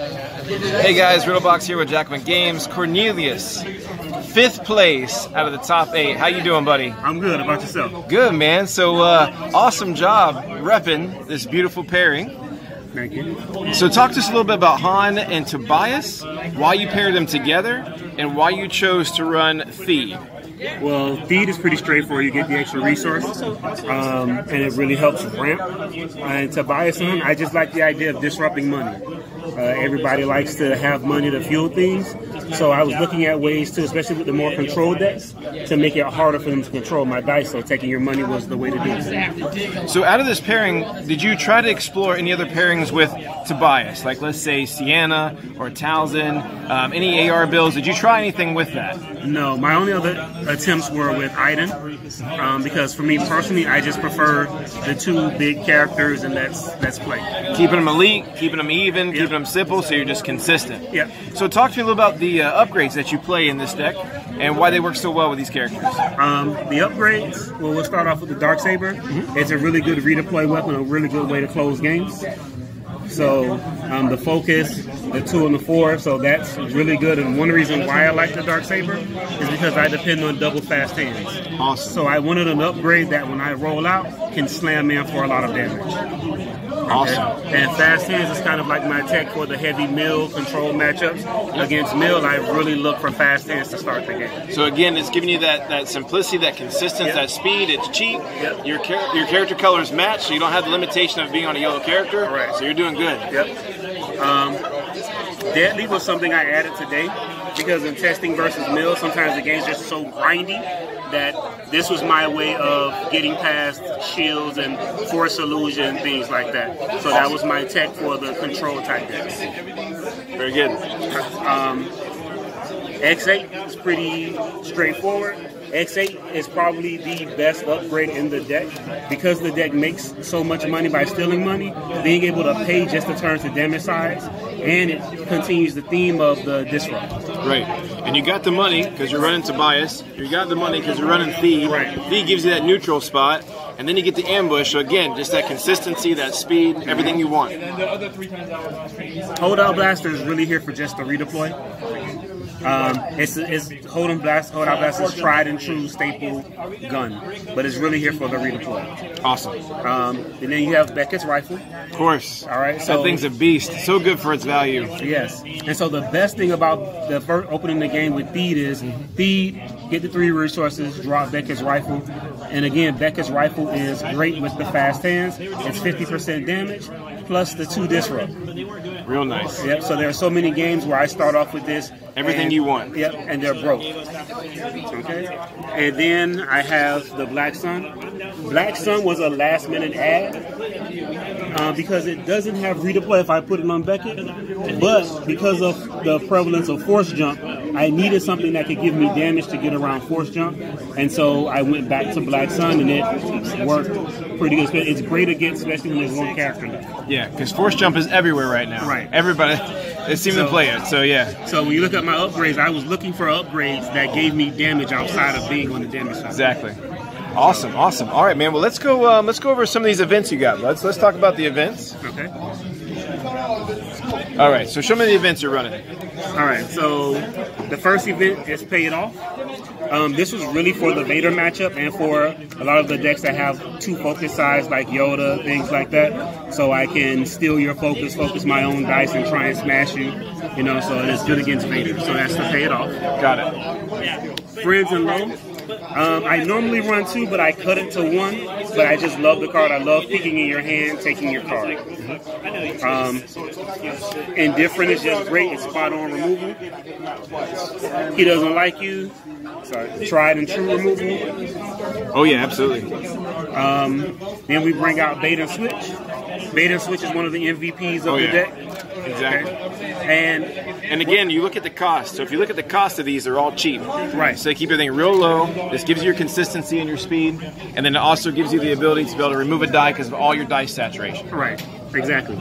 Hey guys, Riddlebox here with Jackalmen Games. Cornelius, 5th place out of the top 8. How you doing, buddy? I'm good. How about yourself? Good, man. So, awesome job repping this beautiful pairing. Thank you. So talk to us a little bit about Han and Tobias, why you paired them together, and why you chose to run Feed. Well, Feed is pretty straightforward. You get the extra resource, and it really helps ramp. And Tobias and Han, I just like the idea of disrupting money. Everybody likes to have money to fuel things. So I was looking at ways to, especially with the more controlled decks, to make it harder for them to control my dice. So taking your money was the way to do it. So out of this pairing, did you try to explore any other pairings with Tobias? Like let's say Sienna or Talzin, any AR builds? Did you try anything with that? No, my only other attempts were with Iden, because for me personally, I just prefer the 2 big characters, and let's play. Keeping them elite, keeping them even, keeping them simple, so you're just consistent. Yeah. So talk to me a little about the upgrades that you play in this deck and why they work so well with these characters. The upgrades, well, we'll start off with the Darksaber. It's a really good redeploy weapon, a really good way to close games. So the focus, the 2 and the 4, so that's really good. And one reason why I like the Darksaber is because I depend on double fast hands. Awesome. So I wanted an upgrade that when I roll out can slam in for a lot of damage. Awesome. And fast hands is kind of like my tech for the heavy mill control matchups. Against mill, I really look for fast hands to start the game. So again, it's giving you that simplicity, that consistency, that speed. It's cheap. Yep. Your character colors match, so you don't have the limitation of being on a yellow character. Right. So you're doing good. Yep. Deadly was something I added today because in testing versus mill, sometimes the game's just so grindy that this was my way of getting past shields and force illusion, things like that. So that was my tech for the control type decks. Very good. X8 is pretty straightforward. X8 is probably the best upgrade in the deck because the deck makes so much money by stealing money. Being able to pay just to turn to damage size, and it continues the theme of the disrupt. Right. And you got the money because you're running Tobias. You got the money because you're running Feed. Right. Feed gives you that neutral spot. And then you get the ambush. So again, just that consistency, that speed, everything you want. Holdout Blaster is really here for just the redeploy. It's Holdout Blaster is tried and true staple gun, but it's really here for the redeploy. Awesome. And then you have Beckett's rifle. Of course. All right. So that thing's a beast. So good for its value. Yes. And so the best thing about the first opening the game with Feed is Feed, get the 3 resources, drop Beckett's rifle. And again, Beckett's rifle is great with the fast hands. It's 50% damage plus the 2 disrupt. Real nice. Yep. So there are so many games where I start off with this. Everything you want. Yep. And they're broke. Okay. And then I have the Black Sun. Black Sun was a last minute add because it doesn't have redeploy if I put it on Beckett. But because of the prevalence of force jump, I needed something that could give me damage to get around force jump. And so I went back to Black Sun and it worked pretty good. It's great against, especially when there's 1 character left. Yeah, because force jump is everywhere right now. Right. Everybody, they seem to play it, so yeah. So when you look at my upgrades, I was looking for upgrades that gave me damage outside of being on the damage side. Exactly. Awesome, awesome. All right, man. Well, let's go over some of these events you got. Let's talk about the events. Okay. All right. So show me the events you're running. All right. So the first event is Pay It Off. This was really for the Vader matchup and for a lot of the decks that have 2 focus sides like Yoda, things like that. So I can steal your focus my own dice, and try and smash you. You know, so it's good against Vader. So that's the Pay It Off. Got it. Friends and Low. I normally run 2, but I cut it to 1. But I just love the card. I love picking in your hand, taking your card. Indifferent is just great. It's spot on removal. He doesn't like you. Sorry. Tried and true removal. Oh yeah, absolutely. Then we bring out Bait and Switch. Bait and Switch is one of the MVPs of the deck. Exactly. Okay? And again, you look at the cost. So if you look at the cost of these, they're all cheap. Right. So they keep everything real low. This gives you your consistency and your speed. And then it also gives you the ability to be able to remove a die because of all your dice saturation. Right. Exactly.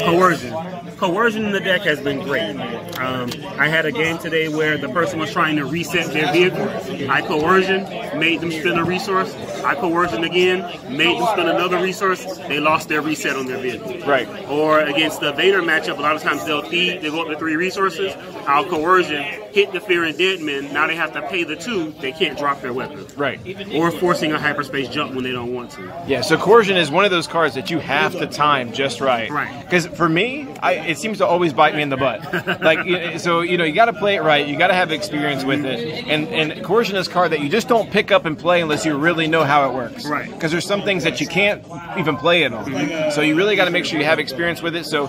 Coercion. Coercion in the deck has been great. I had a game today where the person was trying to reset their vehicle. I coercion, made them spend a resource. I coercion again, made them spend another resource. They lost their reset on their vehicle. Right. Or against the Vader matchup, a lot of times they'll feed, they go up to 3 resources. I'll coercion, hit the Fear and Deadman. Now they have to pay the 2. They can't drop their weapon. Right. Or forcing a hyperspace jump when they don't want to. Yeah, so coercion is one of those cards that you have to time just right. Right. Because for me, it seems to always bite me in the butt. Like, so, you know, you got to play it right. You got to have experience with it. And coercion is a card that you just don't pick up and play unless you really know how it works. Right. Because there's some things that you can't even play it on. So you really got to make sure you have experience with it. So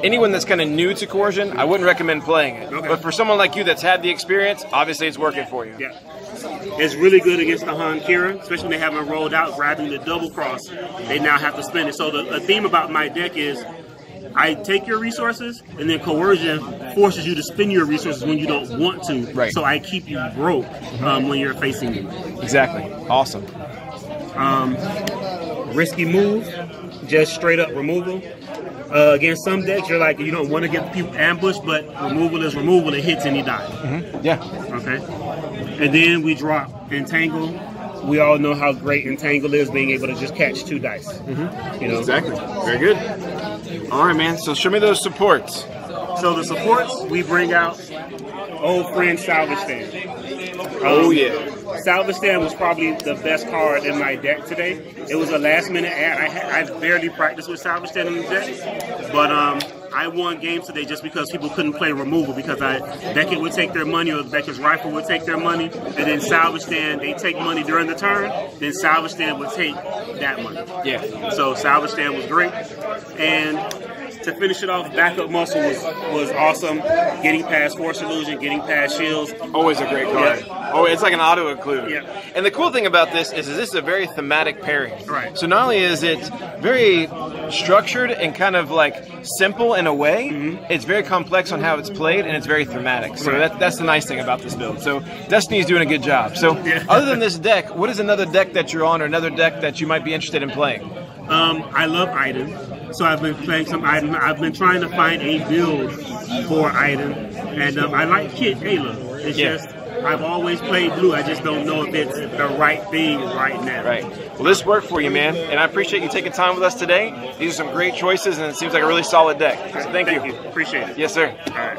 anyone that's kind of new to coercion, I wouldn't recommend playing it. Okay. But for someone like you that's had the experience, obviously it's working for you. Yeah. It's really good against the Han3, especially when they haven't rolled out, grabbing the double cross. They now have to spend it. So the theme about my deck is I take your resources, and then coercion forces you to spend your resources when you don't want to. Right. So I keep you broke when you're facing me. Exactly. Awesome. Risky move, just straight up removal. Against some decks, you're like, you don't want to get people ambushed, but removal is removal. It hits and you die. Mm-hmm. Yeah. Okay. And then we drop Entangle. We all know how great Entangle is, being able to just catch 2 dice. Mm-hmm. You know? Exactly. Very good. All right, man. So show me those supports. So the supports, we bring out old friend Salvage Stand. Oh, yeah. Salvage Stand was probably the best card in my deck today. It was a last-minute ad. I barely practiced with Salvage Stand in the deck, but I won games today just because people couldn't play removal, because Beckett would take their money, or Beckett's Rifle would take their money, and then Salvage Stand, they take money during the turn, then Salvage Stand would take that money. Yeah. So Salvage Stand was great. And to finish it off, Backup Muscle was awesome. Getting past Force Illusion, getting past Shields. Always a great card. Yeah. Oh, it's like an auto-include. Yeah. And the cool thing about this is this is a very thematic pairing. Right. So not only is it very structured and kind of like simple in a way, it's very complex on how it's played, and it's very thematic. So that's the nice thing about this build. So Destiny's doing a good job. So other than this deck, what is another deck that you're on, or another deck that you might be interested in playing? I love Iden, so I've been playing some Iden. I've been trying to find a build for Iden, and I like Kit Ayla. It's just, I've always played blue. I just don't know if it's the right thing right now. Right. Well, this worked for you, man, and I appreciate you taking time with us today. These are some great choices, and it seems like a really solid deck. So thank you. Appreciate it. Yes, sir. All right.